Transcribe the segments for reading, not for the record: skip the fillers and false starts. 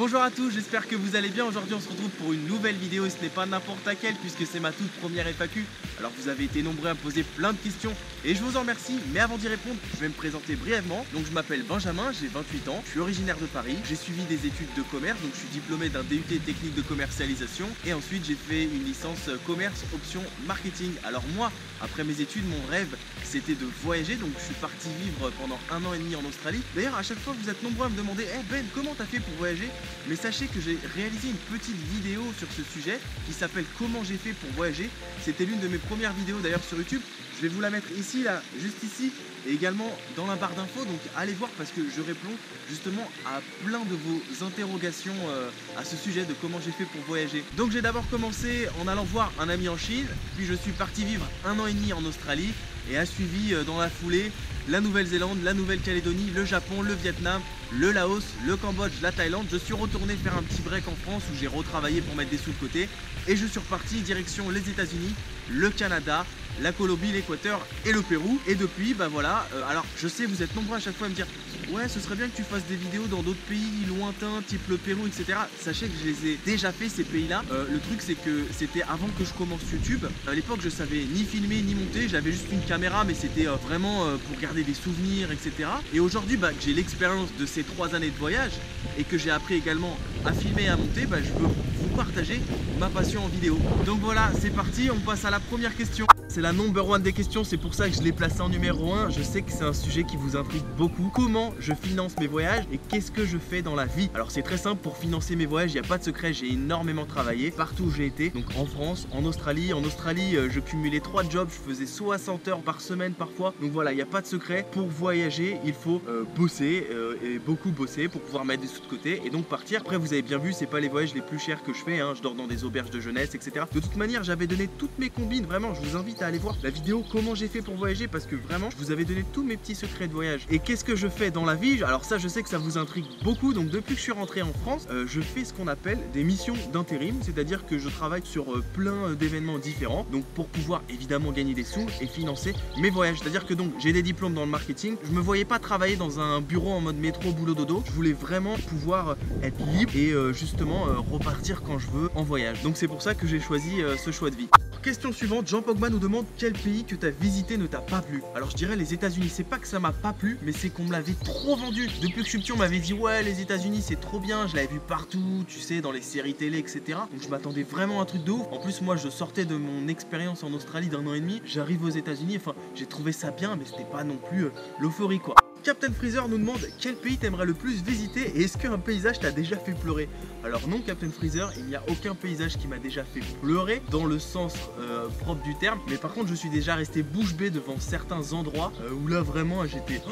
Bonjour à tous, j'espère que vous allez bien. Aujourd'hui on se retrouve pour une nouvelle vidéo et ce n'est pas n'importe laquelle puisque c'est ma toute première FAQ. Alors vous avez été nombreux à me poser plein de questions et je vous en remercie, mais avant d'y répondre, je vais me présenter brièvement. Donc je m'appelle Benjamin, j'ai 28 ans, je suis originaire de Paris, j'ai suivi des études de commerce, donc je suis diplômé d'un DUT technique de commercialisation et ensuite j'ai fait une licence commerce option marketing. Alors moi, après mes études, mon rêve c'était de voyager, donc je suis parti vivre pendant 1 an et demi en Australie. D'ailleurs à chaque fois vous êtes nombreux à me demander Ben, comment t'as fait pour voyager? Mais sachez que j'ai réalisé une petite vidéo sur ce sujet qui s'appelle Comment j'ai fait pour voyager. C'était l'une de mes premières vidéos d'ailleurs sur YouTube. Je vais vous la mettre ici, là, juste ici, et également dans la barre d'infos. Donc allez voir parce que je réponds justement à plein de vos interrogations à ce sujet de comment j'ai fait pour voyager. Donc j'ai d'abord commencé en allant voir un ami en Chine, puis je suis parti vivre 1 an et demi en Australie et a suivi dans la foulée la Nouvelle-Zélande, la Nouvelle-Calédonie, le Japon, le Vietnam, le Laos, le Cambodge, la Thaïlande. Je suis retourné faire un petit break en France où j'ai retravaillé pour mettre des sous de côté et je suis reparti direction les États-Unis, le Canada, la Colombie, l'Équateur et le Pérou. Et depuis, bah voilà, alors je sais vous êtes nombreux à chaque fois à me dire ouais ce serait bien que tu fasses des vidéos dans d'autres pays lointains type le Pérou, etc. Sachez que je les ai déjà fait ces pays là. Le truc c'est que c'était avant que je commence YouTube. À l'époque je savais ni filmer ni monter, j'avais juste une caméra mais c'était vraiment pour garder des souvenirs, etc. Et aujourd'hui bah, que j'ai l'expérience de ces 3 années de voyage et que j'ai appris également à filmer et à monter, bah, je veux vous partager ma passion en vidéo. Donc voilà, c'est parti, on passe à la première question. C'est la number one des questions, c'est pour ça que je l'ai placé en numéro 1. Je sais que c'est un sujet qui vous intrigue beaucoup. Comment je finance mes voyages et qu'est-ce que je fais dans la vie? Alors c'est très simple, pour financer mes voyages, il n'y a pas de secret, j'ai énormément travaillé partout où j'ai été. Donc en France, en Australie. En Australie, je cumulais 3 jobs, je faisais 60 heures par semaine parfois. Donc voilà, il n'y a pas de secret. Pour voyager, il faut bosser et beaucoup bosser pour pouvoir mettre des sous de côté et donc partir. Après vous avez bien vu, c'est pas les voyages les plus chers que je fais, hein. Je dors dans des auberges de jeunesse, etc. De toute manière, j'avais donné toutes mes combines, vraiment, je vous invite à aller voir la vidéo comment j'ai fait pour voyager parce que vraiment je vous avais donné tous mes petits secrets de voyage. Et qu'est-ce que je fais dans la vie? Alors ça je sais que ça vous intrigue beaucoup. Donc depuis que je suis rentré en France, je fais ce qu'on appelle des missions d'intérim, c'est-à-dire que je travaille sur plein d'événements différents, donc pour pouvoir évidemment gagner des sous et financer mes voyages. C'est-à-dire que donc j'ai des diplômes dans le marketing, je me voyais pas travailler dans un bureau en mode métro boulot dodo, je voulais vraiment pouvoir être libre et justement repartir quand je veux en voyage. Donc c'est pour ça que j'ai choisi ce choix de vie. Question suivante, Jean Pogba nous demande quel pays que tu as visité ne t'a pas plu. Alors je dirais les États-Unis. C'est pas que ça m'a pas plu, mais c'est qu'on me l'avait trop vendu. Depuis que je suis petit, on m'avait dit ouais les États-Unis c'est trop bien. Je l'avais vu partout, tu sais, dans les séries télé, etc. Donc je m'attendais vraiment à un truc de ouf. En plus moi je sortais de mon expérience en Australie d'1 an et demi. J'arrive aux États-Unis, enfin j'ai trouvé ça bien, mais c'était pas non plus l'euphorie quoi. Captain Freezer nous demande quel pays t'aimerais le plus visiter et est-ce qu'un paysage t'a déjà fait pleurer? Alors non Captain Freezer, il n'y a aucun paysage qui m'a déjà fait pleurer dans le sens propre du terme, mais par contre je suis déjà resté bouche bée devant certains endroits où là vraiment j'étais,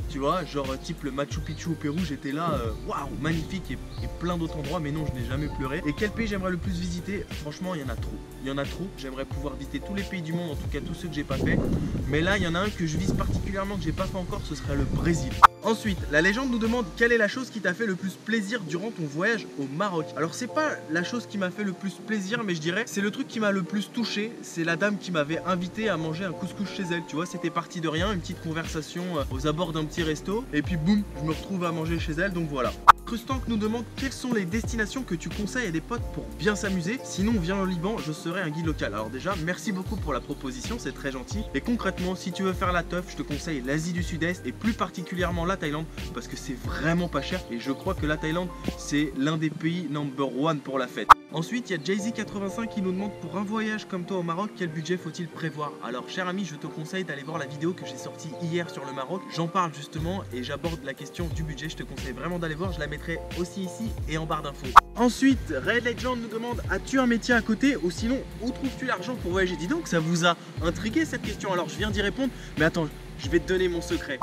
tu vois, genre type le Machu Picchu au Pérou, j'étais là, waouh, magnifique et plein d'autres endroits, mais non je n'ai jamais pleuré. Et quel pays j'aimerais le plus visiter? Franchement il y en a trop, il y en a trop, j'aimerais pouvoir visiter tous les pays du monde, en tout cas tous ceux que j'ai pas fait, mais là il y en a un que je vise particulièrement que j'ai pas fait encore, ce serait le Brésil. Ensuite, la légende nous demande quelle est la chose qui t'a fait le plus plaisir durant ton voyage au Maroc. Alors c'est pas la chose qui m'a fait le plus plaisir, mais je dirais c'est le truc qui m'a le plus touché. C'est la dame qui m'avait invité à manger un couscous chez elle. Tu vois, c'était parti de rien, une petite conversation aux abords d'un petit resto, et puis boum, je me retrouve à manger chez elle. Donc voilà. Crustank nous demande quelles sont les destinations que tu conseilles à des potes pour bien s'amuser. Sinon viens au Liban, je serai un guide local. Alors déjà merci beaucoup pour la proposition, c'est très gentil. Et concrètement si tu veux faire la teuf, je te conseille l'Asie du Sud-Est et plus particulièrement la Thaïlande parce que c'est vraiment pas cher et je crois que la Thaïlande c'est l'un des pays number 1 pour la fête. Ensuite, il y a Jay-Z85 qui nous demande pour un voyage comme toi au Maroc, quel budget faut-il prévoir? Alors, cher ami, je te conseille d'aller voir la vidéo que j'ai sortie hier sur le Maroc. J'en parle justement et j'aborde la question du budget. Je te conseille vraiment d'aller voir. Je la mettrai aussi ici et en barre d'infos. Ensuite, Red Legend nous demande as-tu un métier à côté ou sinon où trouves-tu l'argent pour voyager? Dis donc, ça vous a intrigué cette question. Alors, je viens d'y répondre, mais attends, je vais te donner mon secret.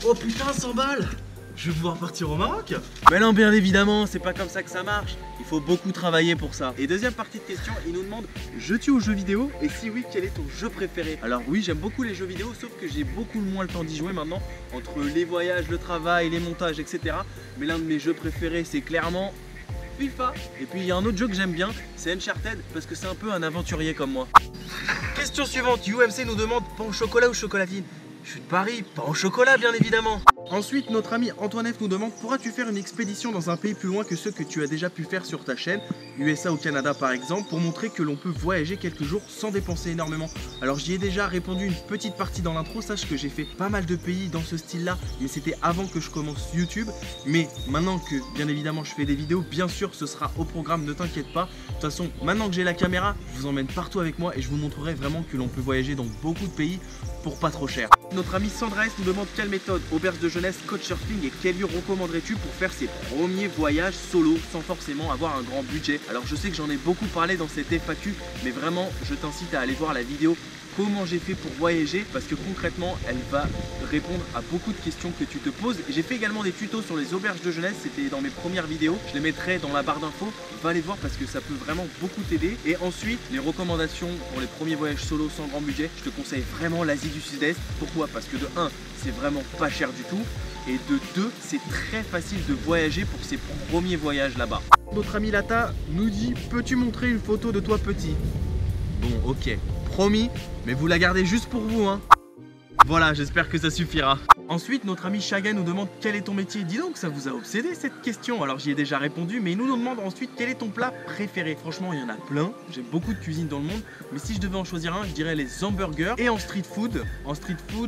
Oh putain, 100 balles! Je vais pouvoir partir au Maroc? Mais non, bien évidemment, c'est pas comme ça que ça marche. Il faut beaucoup travailler pour ça. Et deuxième partie de question, il nous demande joues-tu aux jeux vidéo? Et si oui, quel est ton jeu préféré? Alors oui, j'aime beaucoup les jeux vidéo, sauf que j'ai beaucoup moins le temps d'y jouer maintenant, entre les voyages, le travail, les montages, etc. Mais l'un de mes jeux préférés, c'est clairement FIFA. Et puis il y a un autre jeu que j'aime bien, c'est Uncharted, parce que c'est un peu un aventurier comme moi. Question suivante, UMC nous demande pain au chocolat ou chocolatine? Je suis de Paris, pas au chocolat bien évidemment. Ensuite, notre ami Antoine F nous demande pourras-tu faire une expédition dans un pays plus loin que ceux que tu as déjà pu faire sur ta chaîne, USA ou Canada par exemple, pour montrer que l'on peut voyager quelques jours sans dépenser énormément. Alors j'y ai déjà répondu une petite partie dans l'intro, sache que j'ai fait pas mal de pays dans ce style-là, mais c'était avant que je commence YouTube. Mais maintenant que bien évidemment je fais des vidéos, bien sûr ce sera au programme, ne t'inquiète pas. De toute façon, maintenant que j'ai la caméra, je vous emmène partout avec moi et je vous montrerai vraiment que l'on peut voyager dans beaucoup de pays pour pas trop cher. Notre ami Sandra S nous demande quelle méthode, auberge de jeunesse, coach surfing et quel lieu recommanderais-tu pour faire ses premiers voyages solo sans forcément avoir un grand budget. Alors je sais que j'en ai beaucoup parlé dans cette FAQ, mais vraiment je t'incite à aller voir la vidéo comment j'ai fait pour voyager, parce que concrètement elle va répondre à beaucoup de questions que tu te poses. J'ai fait également des tutos sur les auberges de jeunesse, c'était dans mes premières vidéos, je les mettrai dans la barre d'infos, va les voir parce que ça peut vraiment beaucoup t'aider. Et ensuite les recommandations pour les premiers voyages solo sans grand budget, je te conseille vraiment l'Asie du Sud-Est. Pourquoi? Parce que de 1 c'est vraiment pas cher du tout, et de 2 c'est très facile de voyager pour ses premiers voyages là-bas. Notre ami Lata nous dit peux-tu montrer une photo de toi petit? Bon ok, promis, mais vous la gardez juste pour vous hein. Voilà, j'espère que ça suffira. Ensuite, notre ami Chaga nous demande quel est ton métier. Dis donc, ça vous a obsédé cette question. Alors j'y ai déjà répondu, mais il nous demande ensuite quel est ton plat préféré. Franchement, il y en a plein. J'aime beaucoup de cuisine dans le monde, mais si je devais en choisir un, je dirais les hamburgers. Et en street food,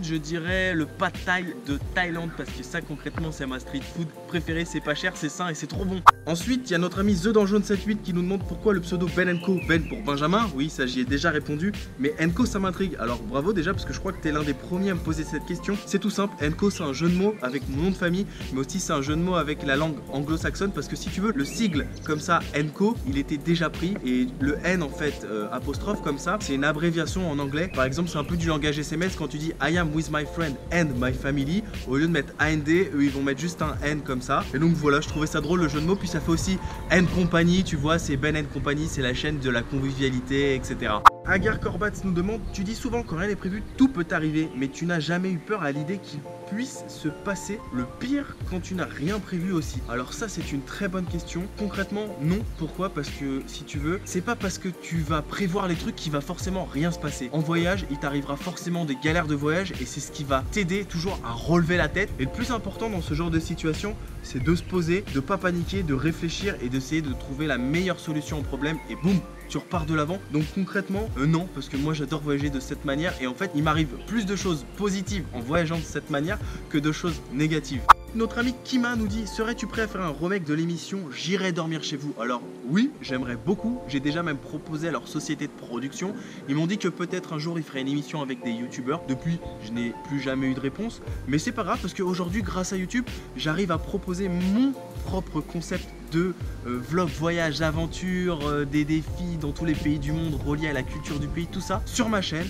je dirais le pad thai de Thaïlande, parce que ça concrètement c'est ma street food préférée. C'est pas cher, c'est sain et c'est trop bon. Ensuite, il y a notre ami The dans Jaune 78 qui nous demande pourquoi le pseudo Ben & Co. Ben pour Benjamin, oui, ça j'y ai déjà répondu, mais & Co ça m'intrigue. Alors bravo déjà, parce que je crois que t'es l'un des premiers à me poser cette question. C'est tout simple, & Co c'est un jeu de mots avec mon nom de famille, mais aussi c'est un jeu de mots avec la langue anglo-saxonne, parce que si tu veux, le sigle comme ça, & Co, il était déjà pris, et le N en fait, apostrophe comme ça, c'est une abréviation en anglais. Par exemple, c'est un peu du langage SMS quand tu dis I am with my friend and my family, au lieu de mettre AND, eux ils vont mettre juste un N comme ça. Et donc voilà, je trouvais ça drôle le jeu de mots, puis ça fait aussi & Company, tu vois, c'est Ben & Company, c'est la chaîne de la convivialité, etc. Agar Korbat nous demande, tu dis souvent quand rien n'est prévu, tout peut arriver, mais tu n'as jamais eu peur à l'idée qu'il puisse se passer le pire quand tu n'as rien prévu aussi? Alors ça c'est une très bonne question. Concrètement non. Pourquoi? Parce que si tu veux, c'est pas parce que tu vas prévoir les trucs qu'il va forcément rien se passer. En voyage, il t'arrivera forcément des galères de voyage et c'est ce qui va t'aider toujours à relever la tête. Et le plus important dans ce genre de situation, c'est de se poser, de pas paniquer, de réfléchir et d'essayer de trouver la meilleure solution au problème et boum, tu repars de l'avant. Donc concrètement, non, parce que moi j'adore voyager de cette manière et en fait il m'arrive plus de choses positives en voyageant de cette manière que de choses négatives. Notre ami Kima nous dit, serais-tu prêt à faire un remake de l'émission J'irai dormir chez vous? Alors oui, j'aimerais beaucoup, j'ai déjà même proposé à leur société de production. Ils m'ont dit que peut-être un jour ils feraient une émission avec des youtubeurs. Depuis, je n'ai plus jamais eu de réponse, mais c'est pas grave parce qu'aujourd'hui grâce à YouTube, j'arrive à proposer mon propre concept de vlog, voyage, aventure, des défis dans tous les pays du monde reliés à la culture du pays, tout ça sur ma chaîne.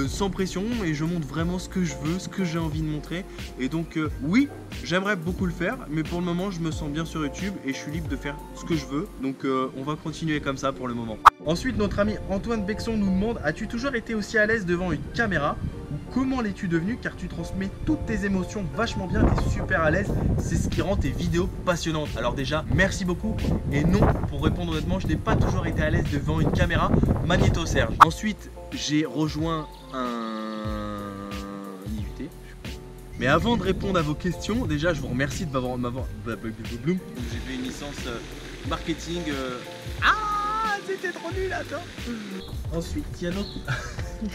Sans pression, et je montre vraiment ce que je veux, ce que j'ai envie de montrer. Et donc oui, j'aimerais beaucoup le faire, mais pour le moment je me sens bien sur YouTube et je suis libre de faire ce que je veux. Donc on va continuer comme ça pour le moment. Ensuite, notre ami Antoine Bexon nous demande, as-tu toujours été aussi à l'aise devant une caméra? Ou comment l'es-tu devenu? Car tu transmets toutes tes émotions vachement bien, t'es super à l'aise, c'est ce qui rend tes vidéos passionnantes. Alors déjà, merci beaucoup. Et non, pour répondre honnêtement, je n'ai pas toujours été à l'aise devant une caméra. Magnéto Serge. Ensuite, j'ai rejoint un IUT. Mais avant de répondre à vos questions, déjà je vous remercie de m'avoir... J'ai fait une licence marketing... Ah, c'était trop nul, attends. Ensuite, il y a notre...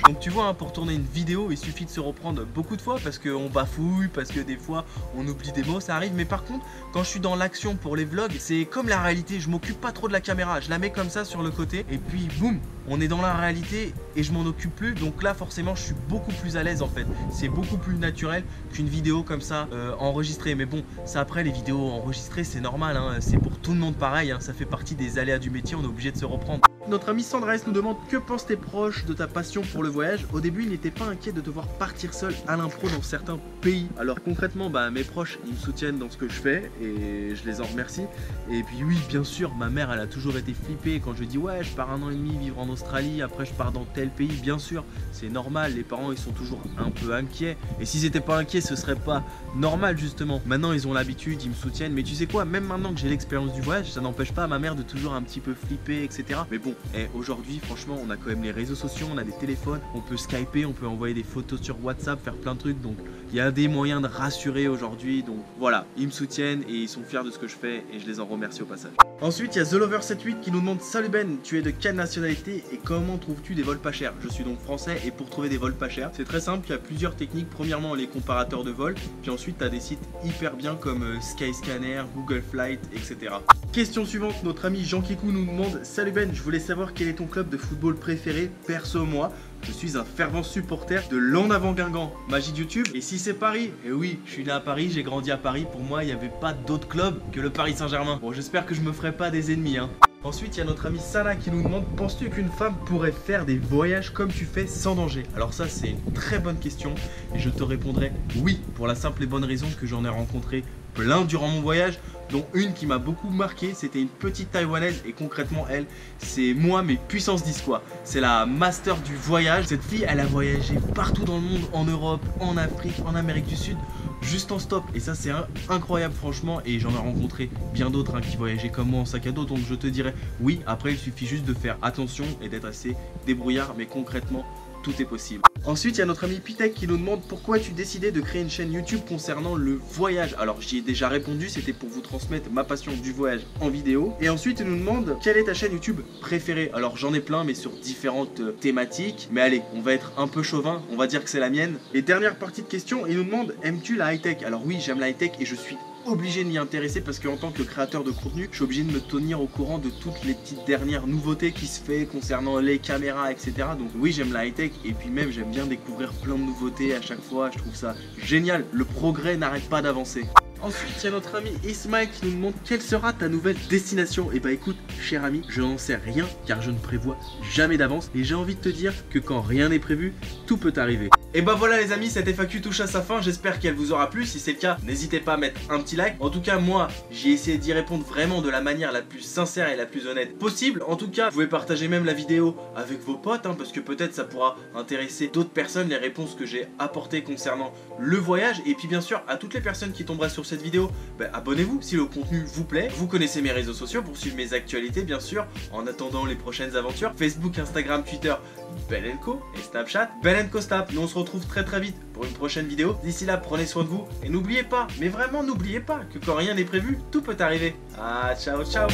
Donc tu vois, hein, pour tourner une vidéo, il suffit de se reprendre beaucoup de fois parce qu'on bafouille, parce que des fois on oublie des mots, ça arrive. Mais par contre, quand je suis dans l'action pour les vlogs, c'est comme la réalité, je m'occupe pas trop de la caméra, je la mets comme ça sur le côté et puis boum, on est dans la réalité et je m'en occupe plus. Donc là forcément je suis beaucoup plus à l'aise en fait. C'est beaucoup plus naturel qu'une vidéo comme ça enregistrée. Mais bon, ça après les vidéos enregistrées c'est normal, hein, c'est pour tout le monde pareil, hein, ça fait partie des aléas du métier, on est obligé de se reprendre. Notre ami Sandra S nous demande, que pensent tes proches de ta passion pour le voyage? Au début, il n'était pas inquiet de te voir partir seul à l'impro dans certains pays. Alors concrètement, mes proches, ils me soutiennent dans ce que je fais et je les en remercie. Et puis oui, bien sûr, ma mère, elle a toujours été flippée quand je dis ouais, je pars 1 an et demi vivre en Australie, après je pars dans tel pays. Bien sûr, c'est normal, les parents, ils sont toujours un peu inquiets. Et s'ils n'étaient pas inquiets, ce serait pas normal justement. Maintenant, ils ont l'habitude, ils me soutiennent. Mais tu sais quoi, même maintenant que j'ai l'expérience du voyage, ça n'empêche pas ma mère de toujours un petit peu flipper, etc. Mais bon, aujourd'hui, franchement, on a quand même les réseaux sociaux, on a des téléphones téléphone, on peut skyper, on peut envoyer des photos sur WhatsApp, faire plein de trucs. Donc il y a des moyens de rassurer aujourd'hui. Donc voilà, ils me soutiennent et ils sont fiers de ce que je fais et je les en remercie au passage. Ensuite, il y a TheLover78 qui nous demande: salut Ben, tu es de quelle nationalité et comment trouves-tu des vols pas chers? Je suis donc français et pour trouver des vols pas chers, c'est très simple, il y a plusieurs techniques. Premièrement, les comparateurs de vols, puis ensuite tu as des sites hyper bien comme Skyscanner, Google Flight, etc. Question suivante, notre ami Jean Kikou nous demande: salut Ben, je voulais savoir quel est ton club de football préféré? Perso, moi, je suis un fervent supporter de l'En Avant Guingamp, magie de YouTube. Et si c'est Paris? Et oui, je suis né à Paris, j'ai grandi à Paris. Pour moi, il n'y avait pas d'autre club que le Paris Saint-Germain. Bon, j'espère que je me ferai pas des ennemis, hein. Ensuite, il y a notre ami Sana qui nous demande: penses-tu qu'une femme pourrait faire des voyages comme tu fais sans danger? Alors ça, c'est une très bonne question et je te répondrai oui, pour la simple et bonne raison que j'en ai rencontré plein durant mon voyage, dont une qui m'a beaucoup marqué. C'était une petite taïwanaise et concrètement elle, c'est moi mais puissance 10 quoi. C'est la master du voyage. Cette fille, elle a voyagé partout dans le monde, en Europe, en Afrique, en Amérique du Sud, juste en stop. Et ça c'est incroyable franchement. Et j'en ai rencontré bien d'autres qui voyageaient comme moi en sac à dos. Donc je te dirais oui, après il suffit juste de faire attention et d'être assez débrouillard. Mais concrètement, tout est possible. Ensuite, il y a notre ami Pitek qui nous demande: pourquoi as-tu décidé de créer une chaîne YouTube concernant le voyage? Alors j'y ai déjà répondu, c'était pour vous transmettre ma passion du voyage en vidéo. Et ensuite il nous demande: quelle est ta chaîne YouTube préférée? Alors j'en ai plein mais sur différentes thématiques. Mais allez, on va être un peu chauvin, on va dire que c'est la mienne. Et dernière partie de question, il nous demande: aimes-tu la high-tech? Alors oui, j'aime la high-tech et je suis obligé de m'y intéresser parce qu'en tant que créateur de contenu, je suis obligé de me tenir au courant de toutes les petites dernières nouveautés qui se fait concernant les caméras, etc. Donc oui, j'aime la high-tech et puis même j'aime bien découvrir plein de nouveautés à chaque fois. Je trouve ça génial, le progrès n'arrête pas d'avancer. Ensuite, il y a notre ami Ismaël qui nous demande: quelle sera ta nouvelle destination? Et bah écoute, cher ami, je n'en sais rien car je ne prévois jamais d'avance. Et j'ai envie de te dire que quand rien n'est prévu, tout peut arriver. Et bah voilà les amis, cette FAQ touche à sa fin. J'espère qu'elle vous aura plu. Si c'est le cas, n'hésitez pas à mettre un petit like. En tout cas, moi, j'ai essayé d'y répondre vraiment de la manière la plus sincère et la plus honnête possible. En tout cas, vous pouvez partager même la vidéo avec vos potes parce que peut-être ça pourra intéresser d'autres personnes, les réponses que j'ai apportées concernant le voyage. Et puis bien sûr, à toutes les personnes qui tomberaient sur cette vidéo, abonnez-vous si le contenu vous plaît. Vous connaissez mes réseaux sociaux pour suivre mes actualités bien sûr. En attendant les prochaines aventures, Facebook, Instagram, Twitter, Ben & Co et Snapchat, Ben & Co Snap. Nous on se retrouve très vite pour une prochaine vidéo. D'ici là, prenez soin de vous et n'oubliez pas, mais vraiment n'oubliez pas que quand rien n'est prévu, tout peut arriver. Ah, ciao ciao.